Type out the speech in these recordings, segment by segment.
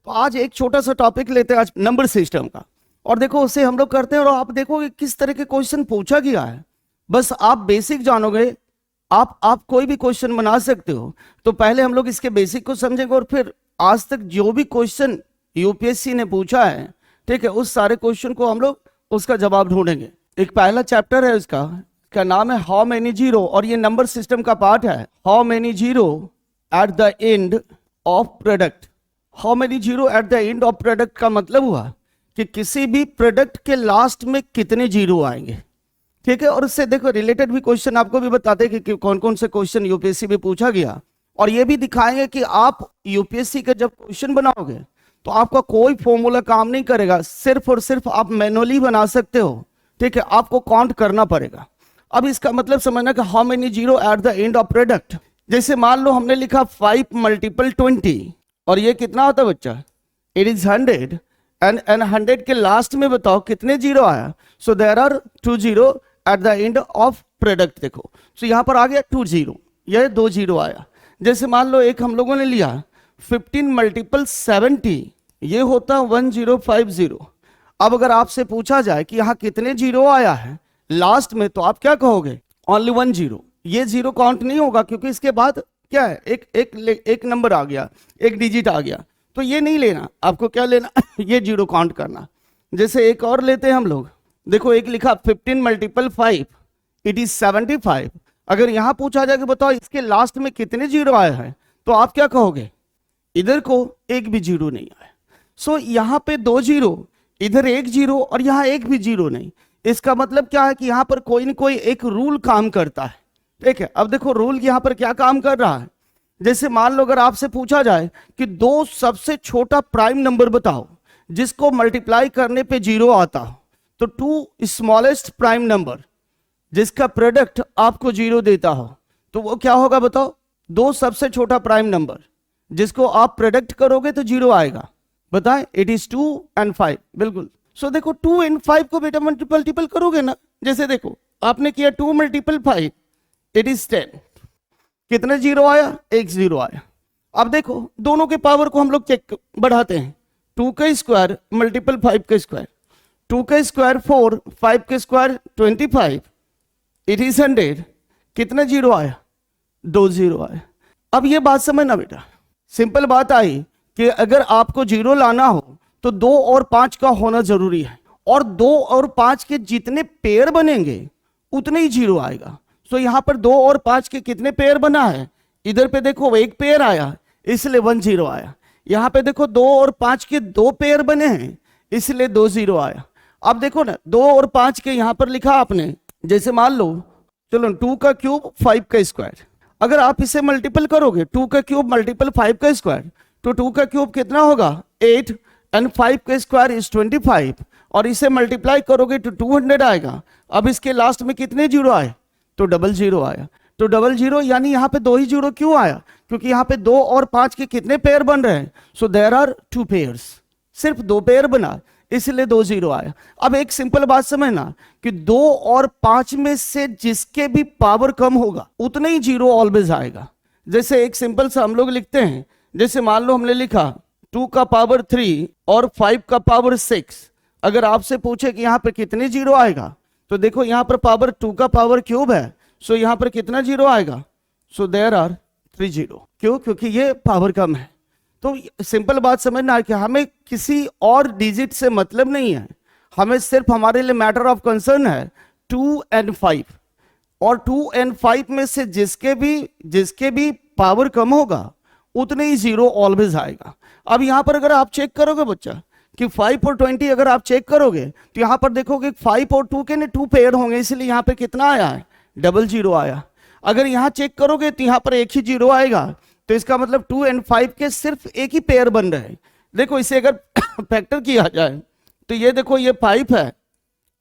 तो आज एक छोटा सा टॉपिक लेते हैं आज नंबर सिस्टम का, और देखो उसे हम लोग करते हैं और आप देखोगे किस तरह के क्वेश्चन पूछा गया है। बस आप बेसिक जानोगे, आप कोई भी क्वेश्चन बना सकते हो। तो पहले हम लोग इसके बेसिक को समझेंगे और फिर आज तक जो भी क्वेश्चन यूपीएससी ने पूछा है, ठीक है, उस सारे क्वेश्चन को हम लोग उसका जवाब ढूंढेंगे। एक पहला चैप्टर है इसका नाम है हाउ मेनी जीरो, और ये नंबर सिस्टम का पार्ट है। How many zero at the end of product. How many zero at the end of product का मतलब हुआ कि किसी भी प्रोडक्ट के लास्ट में कितने जीरो आएंगे, ठीक है। और उससे देखो रिलेटेड भी क्वेश्चन आपको भी बताते हैं कि कौन कौन से क्वेश्चन यूपीएससी में पूछा गया, और ये भी दिखाएंगे कि आप यूपीएससी का जब क्वेश्चन बनाओगे तो आपका कोई फॉर्मूला काम नहीं करेगा, सिर्फ और सिर्फ आप मैनुअली बना सकते हो, ठीक है। आपको काउंट करना पड़ेगा। अब इसका मतलब समझना कि how many zero at the end of product. जैसे मान लो हमने लिखा 5 × 20, और ये कितना होता है बच्चा, इट इज 100, एंड 100 के लास्ट में बताओ कितने जीरो आया। So there are 2 zero at the end of product. देखो सो यहां पर आ गया 2 जीरो, यह 2 जीरो आया। जैसे मान लो एक हम लोगों ने लिया 15 × 70, ये होता 1050। अब अगर आपसे पूछा जाए कि यहां कितने जीरो आया है लास्ट में, तो आप क्या कहोगे, ओनली 1 जीरो। ये जीरो काउंट नहीं होगा क्योंकि इसके बाद क्या है, एक नंबर आ गया, एक डिजिट आ गया, तो ये नहीं लेना। आपको क्या लेना ये जीरो काउंट करना। जैसे एक और लेते हैं हम लोग, देखो एक लिखा 15 × 5, इट इज 75। अगर यहां पूछा जाए कि बताओ इसके लास्ट में कितने जीरो आए हैं, तो आप क्या कहोगे, इधर को एक भी जीरो नहीं आया। सो यहां पे 2 जीरो, इधर 1 जीरो, और यहां एक भी जीरो नहीं। इसका मतलब क्या है कि यहां पर कोई ना कोई एक रूल काम करता है, ठीक है। अब देखो रूल यहां पर क्या काम कर रहा है। जैसे मान लो अगर आपसे पूछा जाए कि 2 सबसे छोटा प्राइम नंबर बताओ जिसको मल्टीप्लाई करने पे जीरो आता हो, तो 2 स्मॉलेस्ट प्राइम नंबर जिसका प्रोडक्ट आपको जीरो देता हो, तो वो क्या होगा बताओ। 2 सबसे छोटा प्राइम नंबर जिसको आप प्रोडक्ट करोगे तो जीरो आएगा, बताएं। इट इज 2 और 5, बिल्कुल। सो देखो 2 और 5 को बेटा मल्टीपल करोगे ना। जैसे देखो आपने किया 2 × 5, इट इज 10। कितने जीरो आया, 1 जीरो आया। अब देखो दोनों के पावर को हम लोग चेक बढ़ाते हैं। 2 का स्क्वायर मल्टीपल 5 का स्क्वायर, 2 का स्क्वायर 4, 5 का स्क्वायर 25, इट इज 100। कितने जीरो आया, 2 जीरो आया। अब ये बात समझना बेटा, सिंपल बात आई कि अगर आपको जीरो लाना हो तो 2 और 5 का होना जरूरी है, और 2 और 5 के जितने पेयर बनेंगे उतने ही जीरो आएगा। सो यहां पर 2 और 5 के कितने पेयर बना है, इधर पे देखो 1 पेयर आया इसलिए 1 जीरो आया। यहां पे देखो 2 और 5 के 2 पेयर बने हैं इसलिए 2 जीरो आया। अब देखो ना 2 और 5 के यहां पर लिखा आपने, जैसे मान लो चलो 2 का क्यूब 5 का स्क्वायर, अगर आप इसे मल्टीपल करोगे 2 का क्यूब मल्टीपल 5 का स्क्वायर, तो 2 का क्यूब कितना होगा 8, एंड 5 का स्क्वायर इज 25, और इसे मल्टीप्लाई करोगे तो 200 आएगा। अब इसके लास्ट में कितने जीरो आए, तो डबल जीरो आया। तो डबल जीरो यानी यहाँ पे 2 ही जीरो क्यों आया, क्योंकि यहाँ पे 2 और 5 के कितने पेयर बन रहे हैं, सो देयर आर 2 पेयर्स, सिर्फ 2 पेयर बना इसलिए 2 जीरो आया। अब एक सिंपल बात समझना कि 2 और 5 में से जिसके भी पावर कम होगा उतने ही जीरो ऑलवेज आएगा। जैसे एक सिंपल सा हम लोग लिखते हैं, जैसे मान लो हमने लिखा 2 का पावर 3 और 5 का पावर 6। अगर आपसे पूछे कि यहाँ पे कितने जीरो आएगा, तो देखो यहाँ पर पावर 2 का पावर क्यूब है, सो यहाँ पर कितना जीरो आएगा, सो देयर आर 3 जीरो। क्यों, क्योंकि ये पावर कम है। तो सिंपल बात समझना है कि हमें किसी और डिजिट से मतलब नहीं है, हमें सिर्फ हमारे लिए मैटर ऑफ कंसर्न है 2 और 5, और 2 और 5 में से जिसके भी पावर कम होगा उतने ही जीरो ऑलवेज आएगा। अब यहां पर अगर आप चेक करोगे बच्चा कि 5 और 20 अगर आप चेक करोगे तो यहां पर देखोगे 5 और 2 के ने 2 पेयर होंगे, इसलिए यहां पे कितना आया है, डबल जीरो आया। अगर यहां चेक करोगे तो यहां पर एक ही जीरो आएगा, तो इसका मतलब 2 और 5 के सिर्फ एक ही पेयर बन रहे हैं। देखो इसे अगर फैक्टर किया जाए तो ये देखो ये 5 है,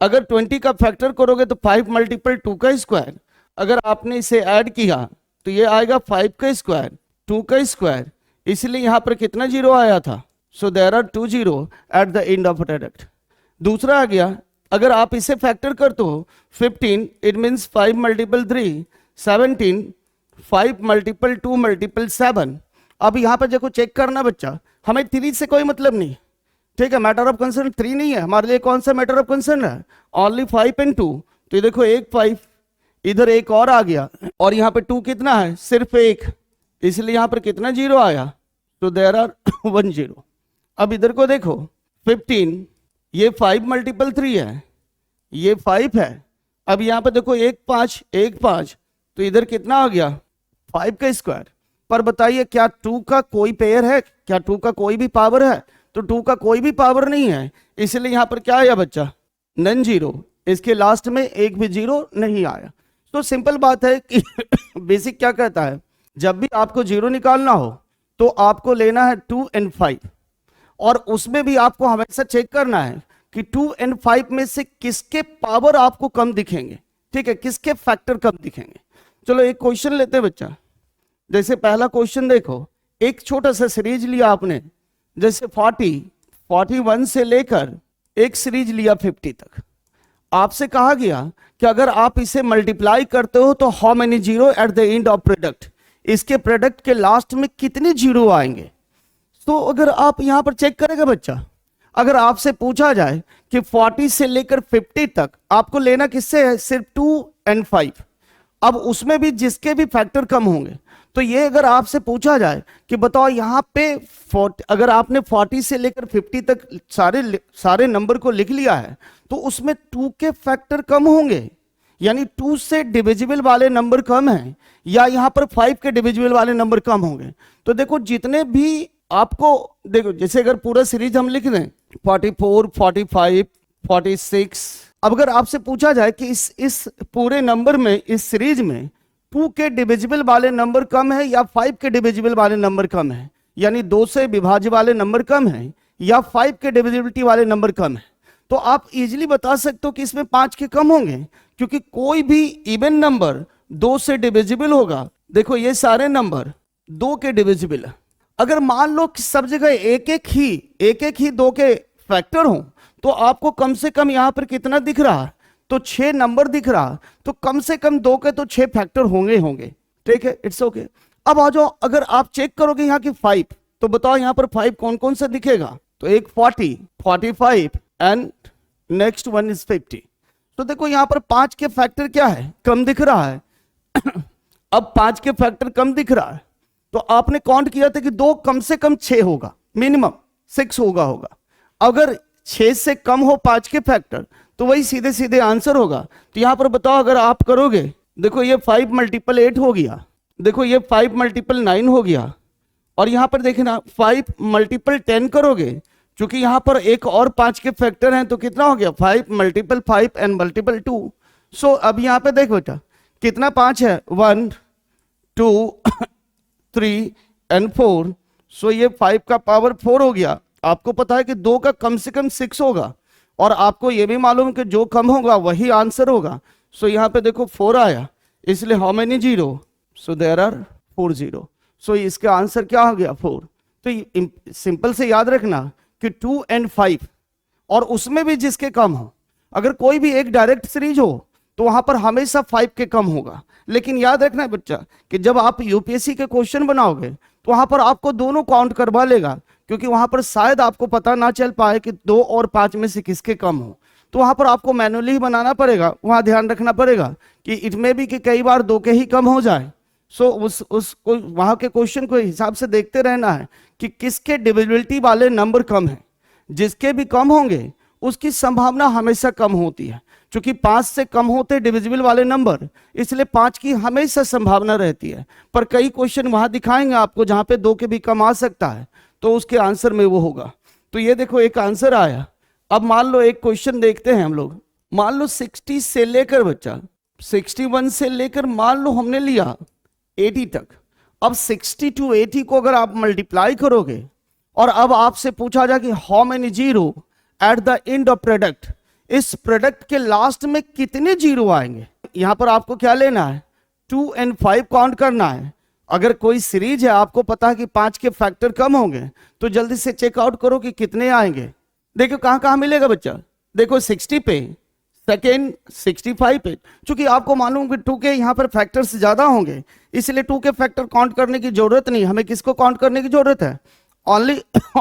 अगर 20 का फैक्टर करोगे तो 5 × 2 का स्क्वायर, अगर आपने इसे ऐड किया तो ये आएगा 5 का स्क्वायर 2 का स्क्वायर, इसलिए यहां पर कितना जीरो आया था, so there are 2 zero at the end of product. दूसरा आ गया, अगर आप इसे फैक्टर करते हो 15, इट मीन्स 5 × 3 17, 5 × 2 × 7। अब यहां पर देखो चेक करना बच्चा, हमें 3 से कोई मतलब नहीं, ठीक है। मैटर ऑफ कंसर्न 3 नहीं है हमारे लिए, कौन सा मैटर ऑफ कंसर्न है, ओनली 5 एंड 2। तो ये देखो एक 5, इधर एक और आ गया, और यहाँ पे 2 कितना है, सिर्फ एक, इसलिए यहाँ पर कितना जीरो आया, तो देयर आर 1 0। अब इधर को देखो 15, ये 5 मल्टीपल 3 है, ये 5 है। अब यहाँ पे देखो 1 5 1 5, तो इधर कितना आ गया 5 का स्क्वायर। पर बताइए क्या 2 का कोई पेयर है, क्या 2 का कोई भी पावर है, तो 2 का कोई भी पावर नहीं है, इसलिए यहाँ पर क्या आया बच्चा, नन जीरो। इसके लास्ट में एक भी जीरो नहीं आया। तो सिंपल बात है कि बेसिक क्या कहता है, जब भी आपको जीरो निकालना हो तो आपको लेना है 2 and 5, और उसमें भी आपको हमेशा चेक करना है कि 2 and 5 में से किसके पावर आपको कम दिखेंगे, ठीक है, किसके फैक्टर कम दिखेंगे। चलो एक क्वेश्चन लेते हैं बच्चा। जैसे पहला क्वेश्चन देखो, एक छोटा सा सीरीज लिया आपने, जैसे 41 से लेकर एक सीरीज लिया 50 तक। आपसे कहा गया कि अगर आप इसे मल्टीप्लाई करते हो तो how many zero at the end of product, इसके प्रोडक्ट के लास्ट में कितने जीरो आएंगे। तो अगर आप यहां पर चेक करेगा बच्चा, अगर आपसे पूछा जाए कि 40 से लेकर 50 तक आपको लेना किससे है, सिर्फ 2 and 5, अब उसमें भी जिसके भी फैक्टर कम होंगे, तो ये अगर आपसे पूछा जाए कि बताओ यहाँ पे अगर आपने 40 से लेकर 50 तक सारे नंबर को लिख लिया है, तो उसमें 2 के फैक्टर कम होंगे, यानी 2 से डिविजिबल वाले नंबर कम हैं, या यहाँ पर 5 के डिविजिबल वाले नंबर कम होंगे। तो देखो जितने भी आपको, देखो जैसे अगर पूरा सीरीज हम लिख दें 44 45 46, अब अगर आपसे पूछा जाए कि इस पूरे नंबर में, इस सीरीज में 2 के डिविजिबल वाले नंबर कम है या 5 के डिविजिबल वाले नंबर कम है, यानी 2 से विभाज्य वाले नंबर कम है या 5 के डिविजिबिलिटी वाले नंबर कम है, तो आप इजीली बता सकते हो कि इसमें 5 के कम होंगे, क्योंकि कोई भी इवन नंबर 2 से डिविजिबल होगा। देखो ये सारे नंबर 2 के डिविजिबल है। अगर मान लो कि सब जगह एक एक ही 2 के फैक्टर हो, तो आपको कम से कम यहां पर कितना दिख रहा है, तो 6 नंबर दिख रहा, तो कम से कम 2 के तो 6 फैक्टर होंगे, ठीक है, इट्स ओके। अब आ जाओ, अगर आप चेक करोगे यहाँ की 5, तो बताओ यहाँ पर 5 कौन कौन सा दिखेगा, तो एक 40 45 एंड नेक्स्ट वन इज 50। तो देखो यहाँ पर 5 के फैक्टर क्या है, कम दिख रहा है। अब 5 के फैक्टर कम दिख रहा है, तो आपने काउंट किया था कि 2 कम से कम 6 होगा, मिनिमम 6 होगा। अगर 6 से कम हो 5 के फैक्टर, तो वही सीधे सीधे आंसर होगा। तो यहां पर बताओ अगर आप करोगे, देखो ये 5 मल्टीपल 8 हो गया, देखो ये 5 मल्टीपल 9 हो गया, और यहां पर देखना 5 मल्टीपल 10 करोगे, क्योंकि यहां पर एक और 5 के फैक्टर हैं, तो कितना हो गया 5 मल्टीपल 5 एंड मल्टीपल 2। सो अब यहां पे देख बेटा कितना 5 है, 1 2 3 एंड 4। सो ये 5 का पावर 4 हो गया। आपको पता है कि 2 का कम से कम 6 होगा, और आपको ये भी मालूम है कि जो कम होगा वही आंसर होगा। सो यहाँ पे देखो 4 आया, इसलिए how many zero, so there are 4 zero. So इसका आंसर क्या हो गया 4। तो सिंपल से याद रखना कि 2 and 5, और उसमें भी जिसके कम हो, अगर कोई भी एक डायरेक्ट सीरीज हो तो वहां पर हमेशा 5 के कम होगा। लेकिन याद रखना है बच्चा कि जब आप यूपीएससी के क्वेश्चन बनाओगे तो वहां पर आपको दोनों काउंट करवा लेगा, क्योंकि वहां पर शायद आपको पता ना चल पाए कि 2 और 5 में से किसके कम हो, तो वहां पर आपको मैनुअली ही बनाना पड़ेगा। वहां ध्यान रखना पड़ेगा कि इसमें भी कि कई बार 2 के ही कम हो जाए। सो उसको वहां के क्वेश्चन को हिसाब से देखते रहना है कि किसके डिविजिबिलिटी वाले नंबर कम है। जिसके भी कम होंगे उसकी संभावना हमेशा कम होती है, क्योंकि 5 से कम होते डिविजिबल वाले नंबर, इसलिए 5 की हमेशा संभावना रहती है। पर कई क्वेश्चन वहां दिखाएंगे आपको जहां पे 2 के भी कम आ सकता है, तो उसके आंसर में वो होगा। तो ये देखो एक आंसर आया। अब मान लो एक क्वेश्चन देखते हैं हम लोग। मान लो 60 से लेकर बच्चा 61 से लेकर मान लो हमने लिया 80 तक। अब 60 to 80 को अगर आप मल्टीप्लाई करोगे, और अब आपसे पूछा जाए कि how many zero at the end of product, इस प्रोडक्ट के लास्ट में कितने जीरो आएंगे। यहां पर आपको क्या लेना है, 2 and 5 काउंट करना है। अगर कोई सीरीज है, आपको पता है कि 5 के फैक्टर कम होंगे, तो जल्दी से चेकआउट करो कि कितने आएंगे। देखो कहां कहां मिलेगा बच्चा, देखो 60 पे, सेकेंड 65 पे, चूंकि आपको मालूम कि 2 के यहां पर फैक्टर्स ज्यादा होंगे, इसलिए 2 के फैक्टर काउंट करने की जरूरत नहीं, हमें किसको काउंट करने की जरूरत है, only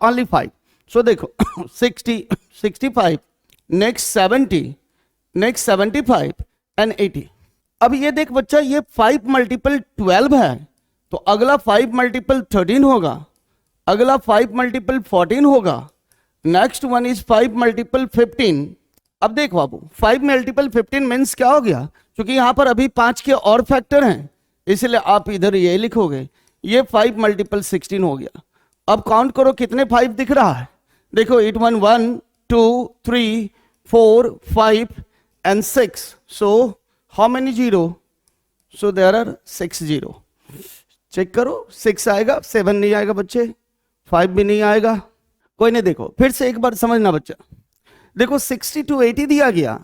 only 5. So देखो 60, 65, next 70, next 75 and 80. अब ये देख बच्चा, ये 5 मल्टीपल 12 है, तो अगला 5 मल्टीपल 13 होगा, अगला 5 मल्टीपल 14 होगा, नेक्स्ट वन इज 5 मल्टीपल 15. अब देख बाबू, 5 मल्टीपल 15 मीन्स क्या हो गया, क्योंकि यहां पर अभी 5 के और फैक्टर हैं, इसलिए आप इधर ये लिखोगे, ये 5 मल्टीपल 16 हो गया. अब काउंट करो कितने 5 दिख रहा है, देखो 8 1 1 2 3 4 5 and 6. So how many zero, so there are 6 zero. Check करो, 6 आएगा, 7 नहीं आएगा बच्चे, 5 भी नहीं आएगा, कोई नहीं. देखो फिर से एक बार समझना बच्चा, देखो 60 to 80 दिया गया,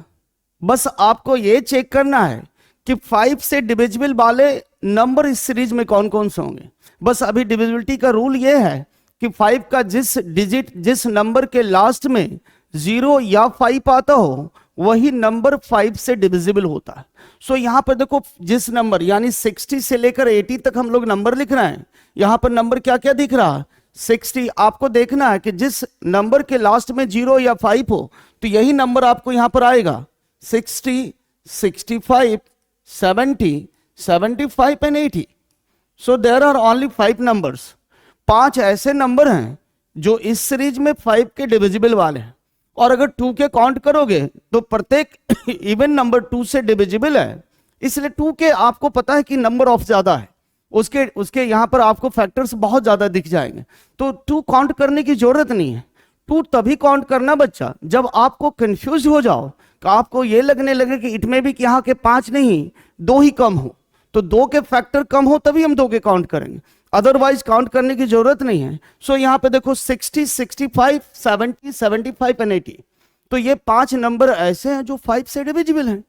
बस आपको ये चेक करना है कि 5 से डिविजिबल वाले नंबर इस सीरीज में कौन कौन से होंगे. बस अभी डिविजिबिलिटी का रूल ये है कि 5 का जिस डिजिट, जिस नंबर के लास्ट में 0 या 5 आता हो, वही नंबर 5 से डिविजिबल होता है. सो यहां पर देखो, जिस नंबर यानी 60 से लेकर 80 तक हम लोग नंबर लिख रहे हैं, यहां पर नंबर क्या क्या दिख रहा है, 60. आपको देखना है कि जिस नंबर के लास्ट में 0 या 5 हो, तो यही नंबर आपको यहां पर आएगा, 60, 65, 70, 75 and 80. So there are only 5 numbers. 5 ऐसे नंबर हैं जो इस सीरीज में 5 के डिविजिबल वाले हैं. और अगर 2 के काउंट करोगे तो प्रत्येक इवन नंबर 2 से डिविजिबल है, इसलिए 2 के आपको पता है कि नंबर ऑफ ज्यादा है, उसके यहां पर आपको फैक्टर्स बहुत ज्यादा दिख जाएंगे, तो 2 काउंट करने की जरूरत नहीं है. 2 तभी काउंट करना बच्चा जब आपको कंफ्यूज हो जाओ, कि आपको ये लगने लगे कि इट में भी कि यहाँ के 5 नहीं 2 ही कम हो, तो 2 के फैक्टर कम हो तभी हम 2 के काउंट करेंगे, अदरवाइज काउंट करने की जरूरत नहीं है. सो यहाँ पे देखो 60, 65, 70, 75 एंड 80. तो ये 5 नंबर ऐसे हैं जो 5 से डिविजिबल हैं.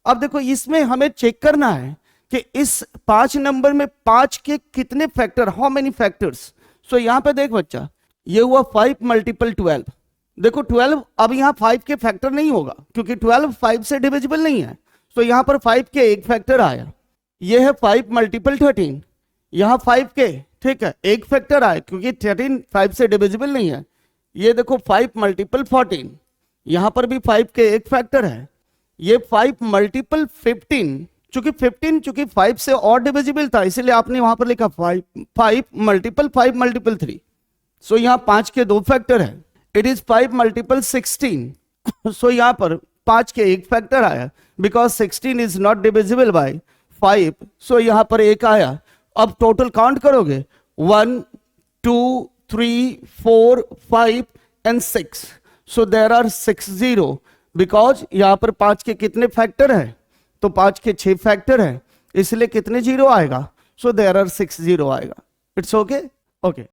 अब देखो इसमें हमें चेक करना है कि इस 5 नंबर में 5 के कितने फैक्टर, हाउ मेनी फैक्टर्स. सो यहाँ पे देख बच्चा, ये हुआ 5 मल्टीपल 12. देखो 12, अब यहाँ 5 के फैक्टर नहीं होगा क्योंकि 12 5 से डिविजिबल नहीं है. सो यहाँ पर 5 के एक फैक्टर आया, ये है 5 मल्टीपल 13. यहाँ 5 के, ठीक है, एक फैक्टर आया क्योंकि 13 5 से डिविजिबल नहीं है. ये देखो 5 मल्टीपल 14, यहाँ पर भी 5 के एक फैक्टर है. ये 5 मल्टीपल 15, चूंकि 5 से और डिविजिबल था, इसलिए आपने वहां पर लिखा 5 मल्टीपल 5 मल्टीपल 3. सो यहाँ 5 के 2 फैक्टर है. It is 5 multiple 16. सो यहाँ पर 5 के एक फैक्टर आया, because 16 is not divisible by 5. सो यहाँ पर एक आया. अब टोटल काउंट करोगे 1 2 3 4 5 and 6. So there are 6 zero, because यहाँ पर 5 के कितने फैक्टर है, तो 5 के 6 फैक्टर है, इसलिए कितने जीरो आएगा, सो देयर आर 6 जीरो आएगा. It's okay. ओके